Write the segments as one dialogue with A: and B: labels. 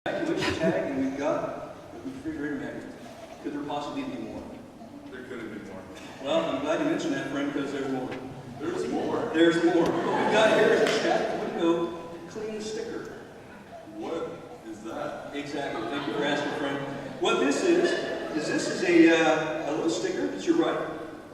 A: Acquisition tag, and we've got a refrigerator magnet. Could there possibly be more?
B: There couldn't be more.
A: Well, I'm glad you mentioned that, friend, because there's more.
B: There's more.
A: There's more. What we've got here is a chat window clean sticker.
B: What is that?
A: Exactly. Thank you for asking, friend. What this is a little sticker that you write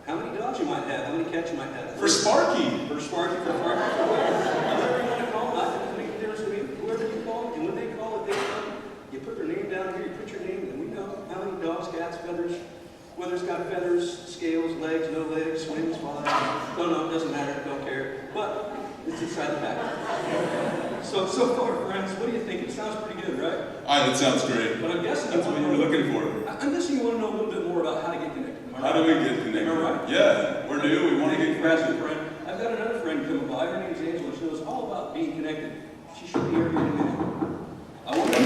A: how many dogs you might have, how many cats you might have.
B: For Sparky.
A: For Sparky, for Sparky, for whoever you want to call, not going to make a difference to me. Whoever you call, and when they call it, they come. You put their name down here, you put your name, and we know how many dogs, cats, feathers, whether it's got feathers, scales, legs, no legs, swims, flies. No, it doesn't matter, don't care. But it's inside the pack. So far, friends, what do you think? It sounds pretty good, right?
B: That sounds great.
A: But I'm guessing
B: That's what you were looking for.
A: I'm guessing you want to know a little bit more about how to get connected.
B: How do we get connected?
A: Am I right?
B: Yeah, we're new. We want to get connected.
A: Friend. I've got another friend coming by. Her name's Angela. She knows all about being connected. She should be here in a minute. I want to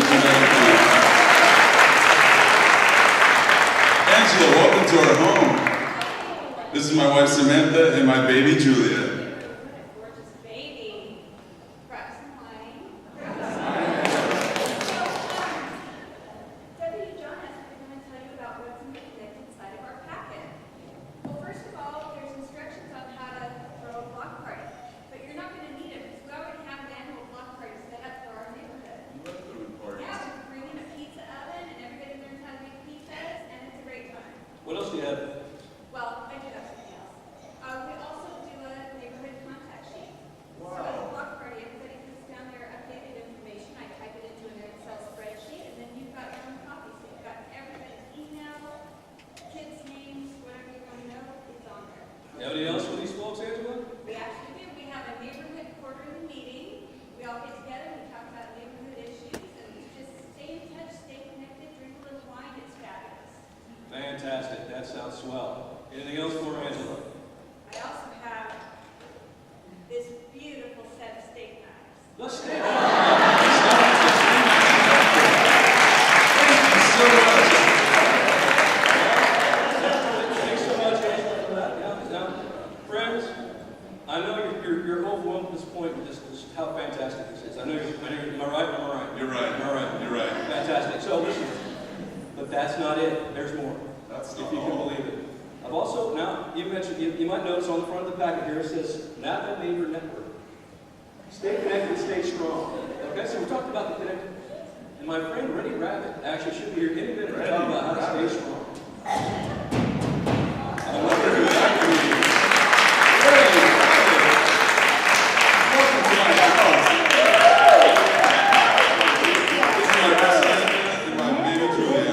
B: Angela, welcome to our home. This is my wife Samantha and my baby Julia.
C: Gorgeous baby. Perhaps mine. Deputy John asked me to come and tell you about what's in the connected side of our packet. Well, first of all, there's instructions on how to throw a block party. But you're not going to need it because we already have an annual block party set up for our neighborhood. Yeah, we bring in a pizza oven and everybody learns how to make pizzas and it's a great time.
A: What else do you have?
C: Well, I do have something else. We also do a neighborhood contact sheet. So at the block party, everybody puts down their updated information. I type it into an Excel spreadsheet, and then you've got your own copy. So you've got everybody's email, kids' names, whatever you want to know, it's on there.
A: Anybody else with these folks, Angela?
C: We actually do. We have a neighborhood quarterly meeting. We all get together, we talk about neighborhood issues, and just stay in touch, stay connected, drink a little wine. It's fabulous.
A: Fantastic. That sounds swell. Anything else for Angela?
C: I also have this beautiful set of steak knives.
A: Let's stay.
B: Thank you so much.
A: Thanks so much, Angela, for that. Now, friends, I know you're overwhelmed at this point with just how fantastic this is. I know you're, am I right? Am I right?
B: You're right.
A: Am I right?
B: You're right.
A: Fantastic. So listen, but that's not it. There's more.
B: That's
A: If
B: not
A: you can
B: all.
A: believe it. I've also, now, you mentioned, you might notice on the front of the packet here, it says Napa Neighbor Network. Stay connected, stay strong. Okay, so we talked about the connected. And my friend Reddy Rabbit actually should be here any minute to talk about how to stay strong.
B: I wonder who that could be. Hey, welcome to my house. This is my wife Samantha and my baby Julia.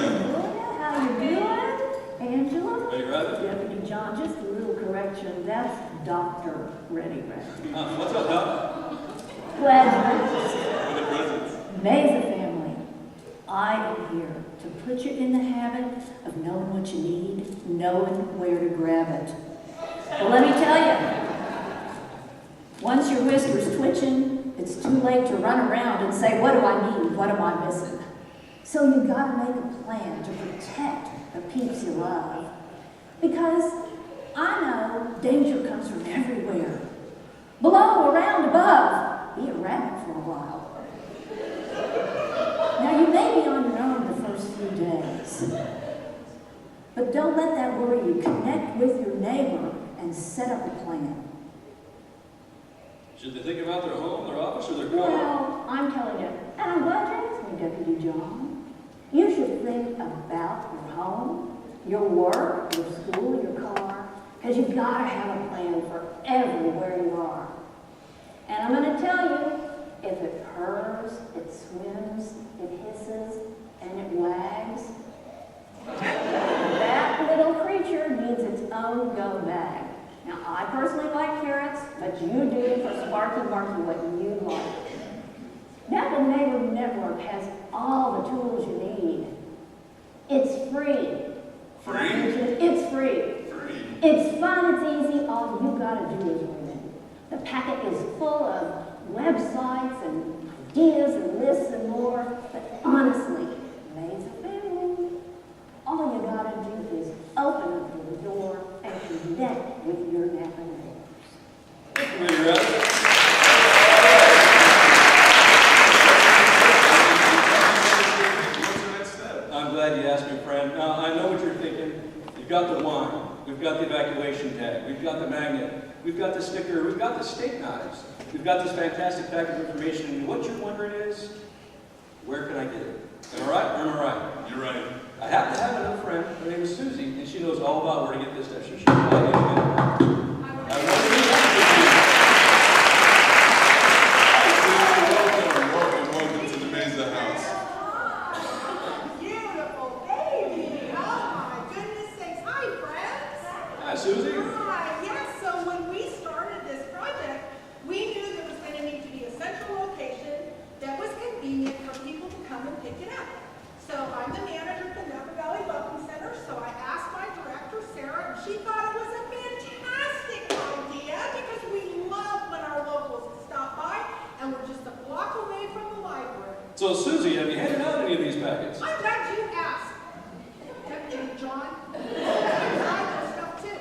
D: How you doing, Angela?
A: Reddy Rabbit?
D: Deputy John, just a little correction. That's Dr. Reddy Rabbit.
A: What's up, Doc?
D: Pleasure.
B: For the presents.
D: Mesa family, I am here to put you in the habit of knowing what you need, knowing where to grab it. Well, let me tell you, once your whisker's twitching, it's too late to run around and say, what do I need? What am I missing? So you gotta make a plan to protect the peeps you love. Because I know danger comes from everywhere. Below, around, above. Be a rabbit for a while. Now, you may be on your own the first few days. But don't let that worry you. Connect with your neighbor and set up a plan.
A: Should they think about their home, their office, or their car?
D: Well, I'm telling you, and I'm glad you asked me, Deputy John. You should think about your home, your work, your school, your car, because you've got to have a plan for everywhere you are. And I'm going to tell you, if it purrs, it swims, it hisses, and it wags, that little creature needs its own go bag. Now, I personally like carrots, but you do for Sparky Marky what you like. Napa Neighbor Network has all the tools you need. It's free.
B: Free?
D: It's free.
B: Free.
D: It's fun, it's easy, all you gotta do is read it. The packet is full of websites and ideas and lists and more, but honestly, Mesa family, all you gotta do is open up the door and connect with your Napa neighbors.
A: Thank you, Reddy Rabbit. friend. Now, I know what you're thinking. You've got the wine. We've got the evacuation tag. We've got the magnet. We've got the sticker. We've got the steak knives. We've got this fantastic pack of information. And what you're wondering is, where can I get it? Am I right or am I right?
B: You're right.
A: I happen to have another friend. Her name is Susie, and she knows all about where to get this stuff. She should probably get it. Hi, Susie.
B: Welcome to the Mesa house.
E: Beautiful baby. Oh my goodness sakes. Hi, friends.
A: Hi, Susie.
E: Hi. Yes, so when we started this project, we knew there was going to need to be a central location that was convenient for people to come and pick it up. So I'm the manager of the Napa Valley Welcome Center, so I asked my director, Sarah, and she thought it was a fantastic idea because we love when our locals stop by, and we're just a block away from the library.
A: So, Susie, have you handed out any of these packets?
E: I'm glad you asked. Deputy John. I know stuff too.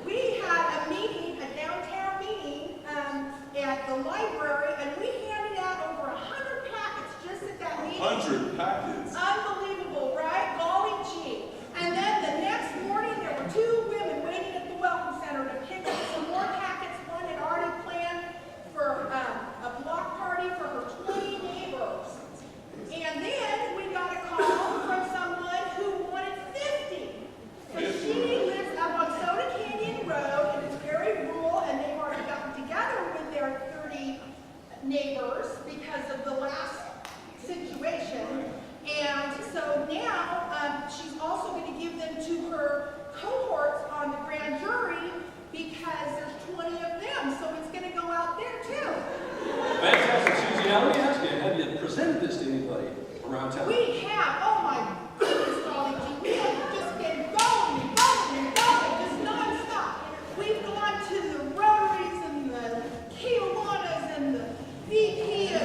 E: We had a meeting, a downtown meeting, at the library, and we handed out over 100 packets just at that meeting.
B: 100 packets.
E: Unbelievable, right? Golly gee. And then the next morning, there were two women waiting at the Welcome Center to pick up some more packets. One had already planned for a block party for her 20 neighbors. And then we got a call from someone who wanted 50. And she lives up on Soda Canyon Road, and it's very rural, and they've already gotten together with their 30 neighbors because of the last situation. And so now she's also going to give them to her cohorts on the grand jury because there's 20 of them, so it's going to go out there too.
A: Fantastic, Susie. Now, let me ask you, have you presented this to anybody around town?
E: We have, oh my goodness, golly gee, we have just been going and going and going, just nonstop. We've gone to the Rotaries and the Kiwanis and the VP of,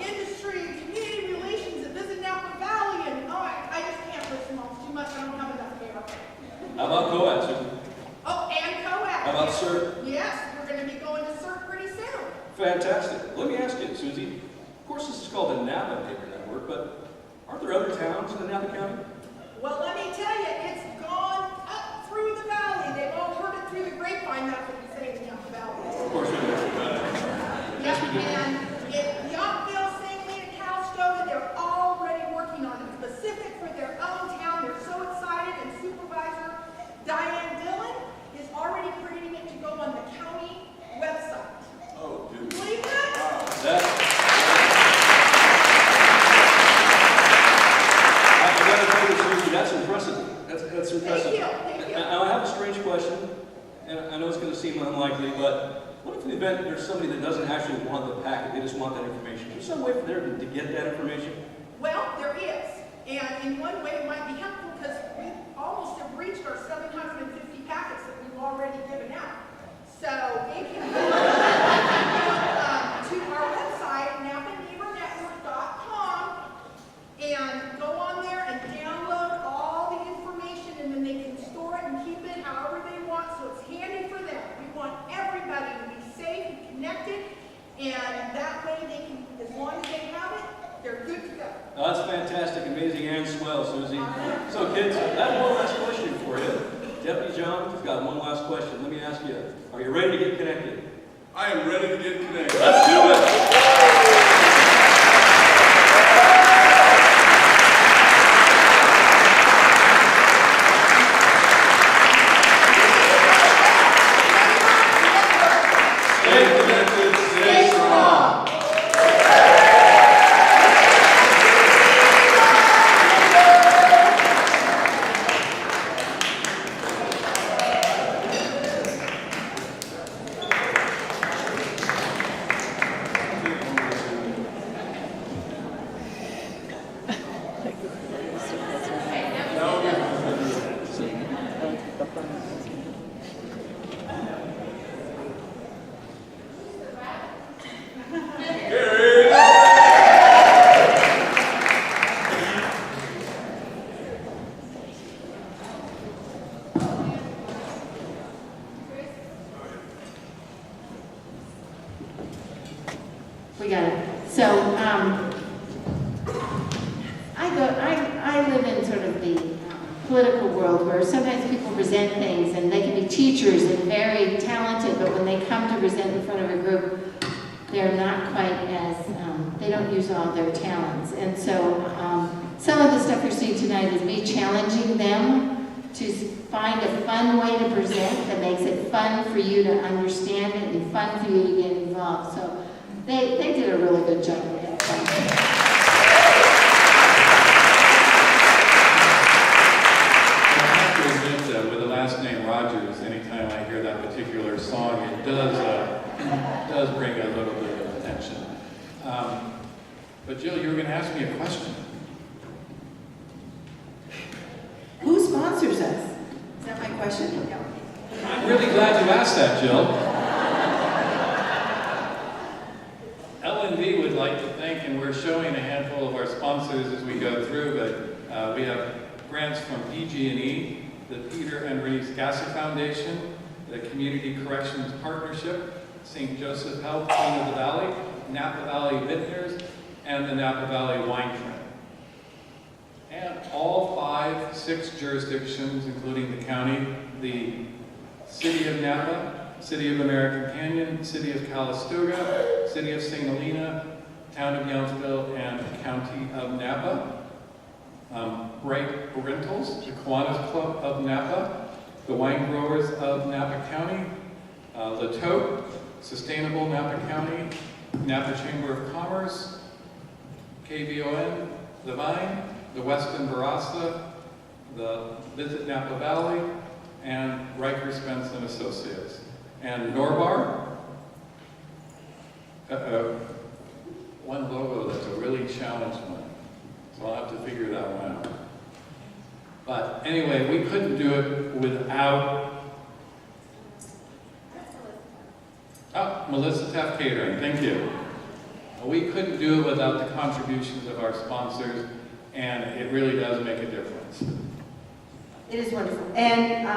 E: industry and community relations at Visit Napa Valley, and I just can't list them all. It's too much. I don't have enough hair.
A: How about COAD, Susie?
E: Oh, and COAC.
A: How about CERT?
E: Yes, we're going to be going to CERT pretty soon.
A: Fantastic. Let me ask you, Susie. Of course, this is called the Napa Neighbor Network, but aren't there other towns in the Napa County?
E: Well, let me tell you, it's gone up through the valley. They've all heard it through the grapevine. That's what we say in Napa Valley.
A: Of course we do.
E: Yep, and in Yountville, St. Lena, Calistoga, they're already working on it specific for their own town. They're so excited, and Supervisor Diane Dillon is already creating it to go on the county website.
B: Oh, dude.
E: Believe that?
A: I gotta tell you, Susie, that's impressive. That's impressive.
E: Thank you.
A: Now, I have a strange question, and I know it's going to seem unlikely, but what if in the event there's somebody that doesn't actually want the packet, they just want that information? Is there some way for them to get that information?
E: Well, there is. And in one way, it might be helpful because we almost have reached our 750 packets that we've already given out. So they can go to our website, napaneighbornetwork.com, and go on there and download all the information, and then they can store it and keep it however they want, so it's handy for them. We want everybody to be safe and connected, and that way they can, as long as they have it, they're good to go.
A: Oh, that's fantastic, amazing, and swell, Susie. So, kids, I have one last question for you. Deputy John, we've got one last question. Let me ask you, are you ready to get connected?
B: I am ready to get connected.
A: Let's do it! Stay connected, stay strong.
F: We got it. So, I live in sort of the political world where sometimes people present things and they can be teachers and very talented, but when they come to present in front of a group, they're not quite as, they don't use all their talents. And so some of the stuff you're seeing tonight is me challenging them to find a fun way to present that makes it fun for you to understand it and fun for you to get involved. So they did a really good job with that.
G: With the last name Rogers, anytime I hear that particular song, it does bring a little bit of attention. But Jill, you were going to ask me a question.
H: Who sponsors us? Is that my question?
G: I'm really glad you asked that, Jill. L&V would like to thank, and we're showing a handful of our sponsors as we go through, but we have grants from PG&E, the Peter and Renee Gasser Foundation, the Community Corrections Partnership, St. Joseph Health, Queen of the Valley, Napa Valley Vintners, and the Napa Valley Wine Trend. And all 6 jurisdictions, including the county, the City of Napa, City of American Canyon, City of Calistoga, City of St. Helena, Town of Youngsville, and County of Napa. Bright Rentals, the Kiwanis Club of Napa, the Wine Growers of Napa County, Le Tote, Sustainable Napa County, Napa Chamber of Commerce, KVON, The Vine, the Weston Barossa, the Visit Napa Valley, and Riker Spence and Associates. And Norbar, one logo that's a really challenged one. So I'll have to figure that one out. But anyway, we couldn't do it without Melissa Taft Catering, thank you. We couldn't do it without the contributions of our sponsors, and it really does make a difference.
H: It is wonderful. And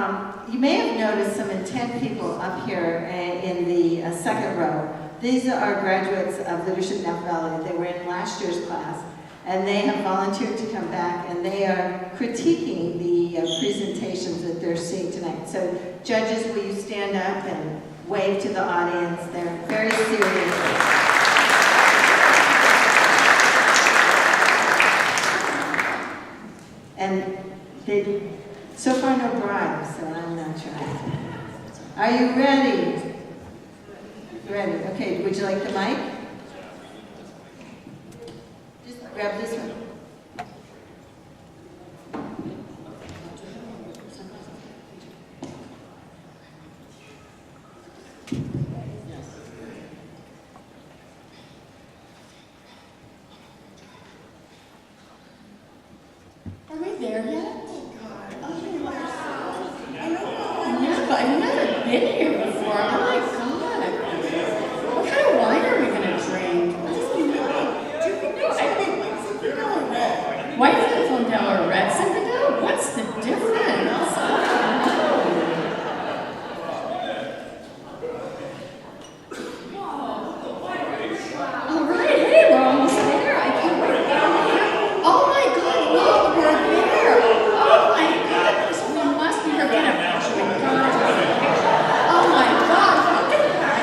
H: you may have noticed some intent people up here in the second row. These are graduates of Leadership Napa Valley. They were in last year's class, and they have volunteered to come back, and they are critiquing the presentations that they're seeing tonight. So judges, will you stand up and wave to the audience? They're very serious. And so far no bribes, so I'm not sure. Are you ready? Ready, okay, would you like the mic? Just grab this one.
I: Are we there yet? I've never been here before. Oh my God. What kind of wine are we going to drink? White Zinfandel or red Zinfandel? What's the difference? All right, hey, we're almost there. I can't wait. Oh my God, look, we're there. Oh my goodness, we must be here. Get up, Ashley. Oh my God, look at that.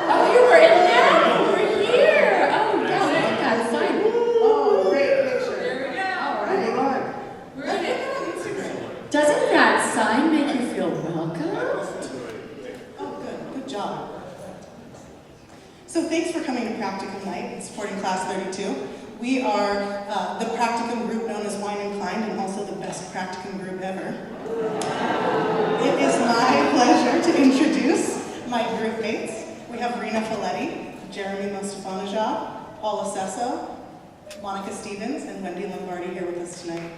I: Oh, you were in there? Over here. Oh God, look at that sign.
H: Oh, great picture.
I: There we go.
H: All right.
I: We're in it. Doesn't that sign make you feel welcome?
J: Oh, good job. So thanks for coming to Practicum Night and supporting Class 32. We are the Practicum group known as Wine Inclined, and also the best Practicum group ever. It is my pleasure to introduce my group mates. We have Rena Folletti, Jeremy Mostafanajah, Paul Acesso, Monica Stevens, and Wendy Lombardi here with us tonight.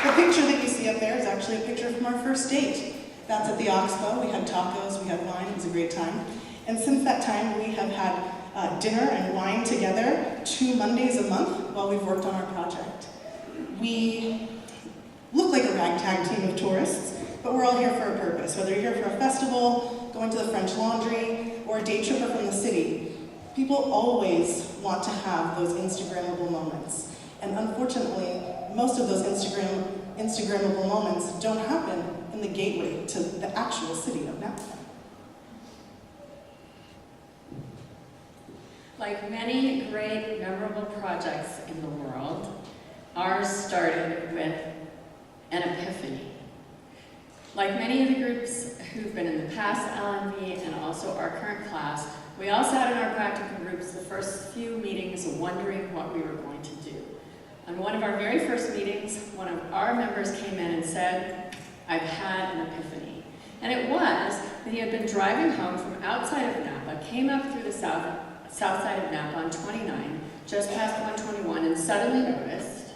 J: The picture that you see up there is actually a picture from our first date. That's at the Oxbow. We had tacos, we had wine, it was a great time. And since that time, we have had dinner and wine together 2 Mondays a month while we've worked on our project. We look like a ragtag team of tourists, but we're all here for a purpose. Whether you're here for a festival, going to the French Laundry, or a day tripper from the city, People always want to have those Instagrammable moments. And unfortunately, most of those Instagrammable moments don't happen in the gateway to the actual city of Napa.
K: Like many great, memorable projects in the world, ours started with an epiphany. Like many of the groups who've been in the past LMV and also our current class, we all sat in our practicum groups the first few meetings wondering what we were going to do. On one of our very first meetings, one of our members came in and said, "I've had an epiphany." And it was that he had been driving home from outside of Napa, came up through the south side of Napa on 29, just past 121, and suddenly noticed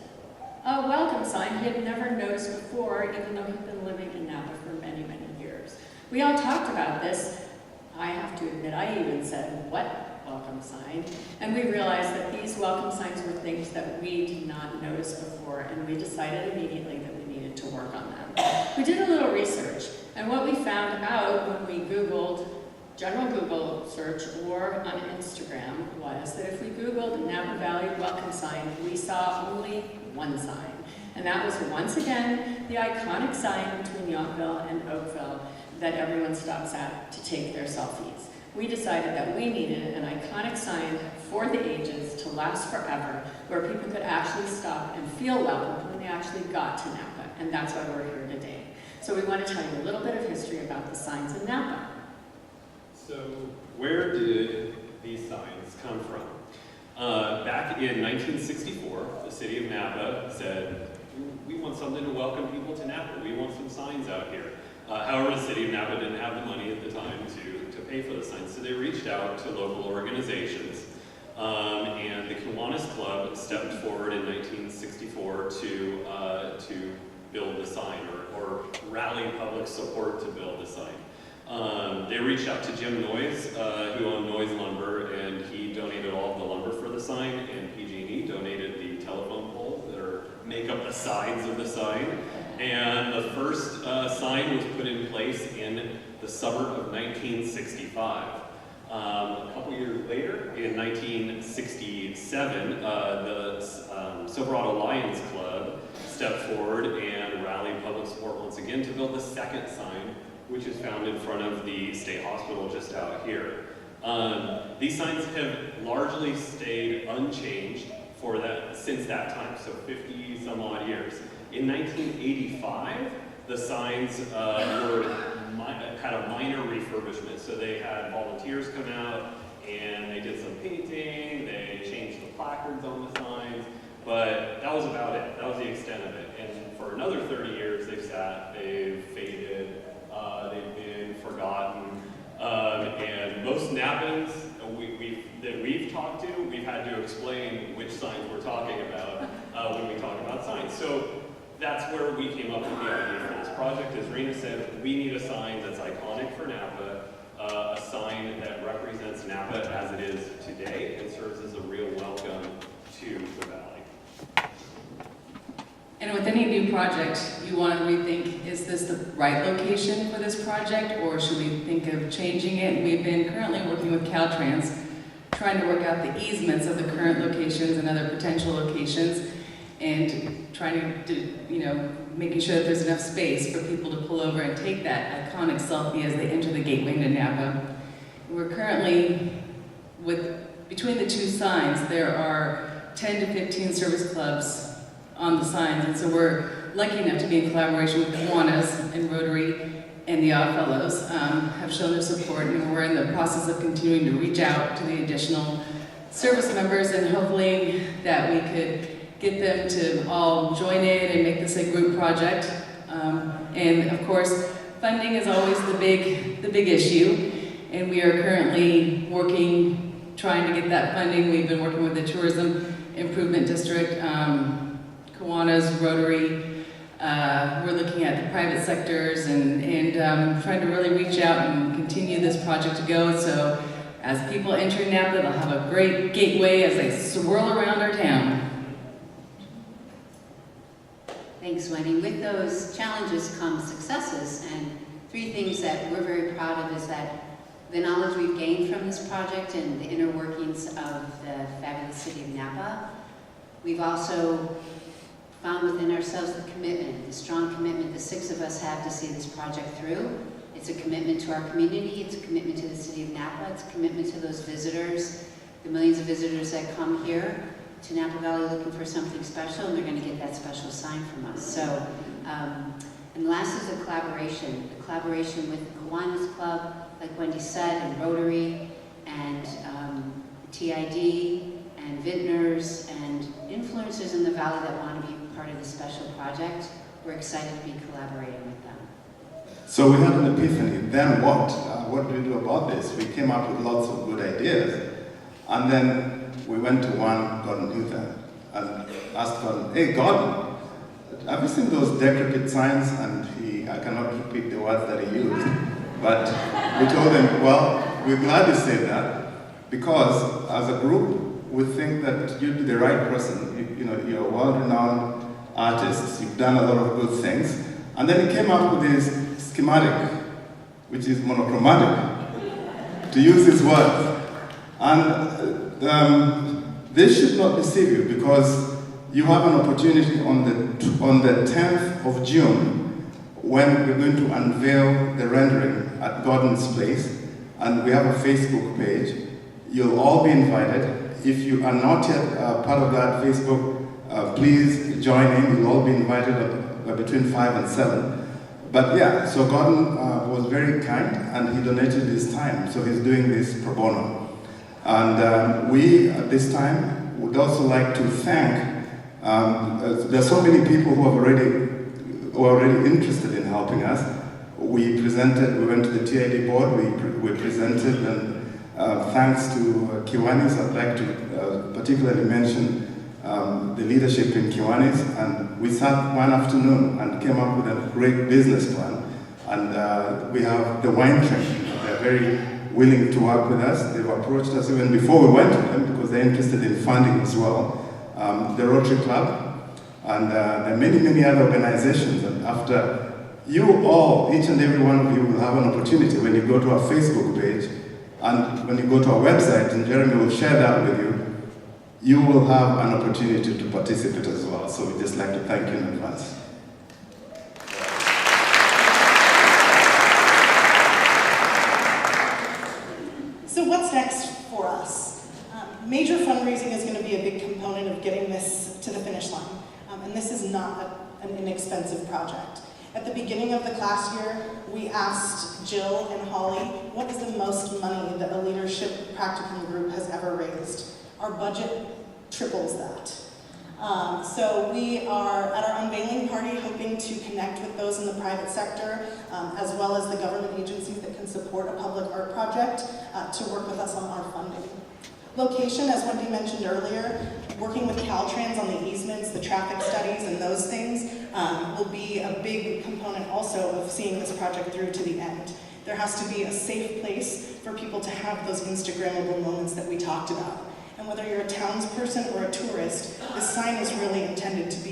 K: a welcome sign he had never noticed before, even though he'd been living in Napa for many, many years. We all talked about this. I have to admit, I even said, "What welcome sign?" And we realized that these welcome signs were things that we did not notice before, and we decided immediately that we needed to work on them. We did a little research, and what we found out when we Googled, general Google search or on Instagram, was that if we Googled Napa Valley welcome sign, we saw only one sign. And that was once again the iconic sign between Yountville and Oakville that everyone stops at to take their selfies. We decided that we needed an iconic sign for the ages to last forever, where people could actually stop and feel welcome when they actually got to Napa, and that's why we're here today. So we want to tell you a little bit of history about the signs in Napa.
L: So where did these signs come from? Back in 1964, the city of Napa said, we want something to welcome people to Napa. We want some signs out here. However, the city of Napa didn't have the money at the time to pay for the signs, so they reached out to local organizations. And the Kiwanis Club stepped forward in 1964 to build the sign, or rally public support to build the sign. They reached out to Jim Noyes, who owned Noyes Lumber, and he donated all of the lumber for the sign, and PG&E donated the telephone poles that make up the sides of the sign. And the first sign was put in place in the summer of 1965. A couple years later, in 1967, the Silverado Lions Club stepped forward and rallied public support once again to build the second sign, which is found in front of the state hospital just out here. These signs have largely stayed unchanged since that time, so 50 some odd years. In 1985, the signs had a minor refurbishment, so they had volunteers come out and they did some painting, they changed the placards on the signs, but that was about it. That was the extent of it. And for another 30 years, they've sat, they've faded, they've been forgotten, and most Napans that we've talked to, we've had to explain which signs we're talking about when we talk about signs. So that's where we came up with the idea for this project. As Rena said, we need a sign that's iconic for Napa, a sign that represents Napa as it is today and serves as a real welcome to the valley.
M: And with any new project, you want to rethink, is this the right location for this project, or should we think of changing it? We've been currently working with Caltrans, trying to work out the easements of the current locations and other potential locations, and trying to, making sure that there's enough space for people to pull over and take that iconic selfie as they enter the gateway into Napa. We're currently, between the two signs, there are 10 to 15 service clubs on the signs, and so we're lucky enough to be in collaboration with Kiwanis and Rotary, and the Oddfellows have shown their support, and we're in the process of continuing to reach out to the additional service members, and hopefully that we could get them to all join in and make this a group project. And of course, funding is always the big issue, and we are currently working, trying to get that funding. We've been working with the Tourism Improvement District, Kiwanis, Rotary. We're looking at the private sectors and trying to really reach out and continue this project to go. So as people enter Napa, they'll have a great gateway as they swirl around our town.
N: Thanks, Wendy. With those challenges come successes, and three things that we're very proud of is that the knowledge we've gained from this project and the inner workings of the fabulous city of Napa. We've also found within ourselves the commitment, the strong commitment the 6 of us have to see this project through. It's a commitment to our community, it's a commitment to the city of Napa, it's a commitment to those visitors, the millions of visitors that come here to Napa Valley looking for something special, and they're going to get that special sign from us. So, and last is the collaboration with the Kiwanis Club, like Wendy said, and Rotary, and TID, and Vintners, and influencers in the Valley that want to be part of this special project. We're excited to be collaborating with them.
O: So we had an epiphany. Then what? What do we do about this? We came up with lots of good ideas. And then we went to one Gordon Huther and asked Gordon, hey Gordon, have you seen those decrepit signs? And I cannot repeat the words that he used. But we told him, well, we're glad you said that, because as a group, we think that you'd be the right person. You're a world-renowned artist. You've done a lot of good things. And then he came up with this schematic, which is monochromatic, to use his words. And this should not deceive you, because you have an opportunity on the 10th of June when we're going to unveil the rendering at Gordon's Place, and we have a Facebook page. You'll all be invited. If you are not yet part of that Facebook, please join in. You'll all be invited between 5 and 7. But yeah, so Gordon was very kind, and he donated his time, so he's doing this pro bono. And we, at this time, would also like to thank, there's so many people who are already interested in helping us. We went to the TID board, we presented, and thanks to Kiwanis, I'd like to particularly mention the leadership in Kiwanis, and we sat one afternoon and came up with a great business plan. And we have the wine train. They're very willing to work with us. They've approached us even before we went to them, because they're interested in funding as well. The Rotary Club, and there are many, many other organizations. And after you all, each and every one of you will have an opportunity when you go to our Facebook page, and when you go to our website, and Jeremy will share that with you, you will have an opportunity to participate as well. So we'd just like to thank you in advance.
J: So what's next for us? Major fundraising is going to be a big component of getting this to the finish line. And this is not an inexpensive project. At the beginning of the class year, we asked Jill and Holly, what is the most money that a leadership practicum group has ever raised? Our budget triples that. So we are at our unveiling party hoping to connect with those in the private sector, as well as the government agencies that can support a public art project to work with us on our funding. Location, as Wendy mentioned earlier, working with Caltrans on the easements, the traffic studies, and those things will be a big component also of seeing this project through to the end. There has to be a safe place for people to have those Instagrammable moments that we talked about. And whether you're a townsperson or a tourist, this sign is really intended to be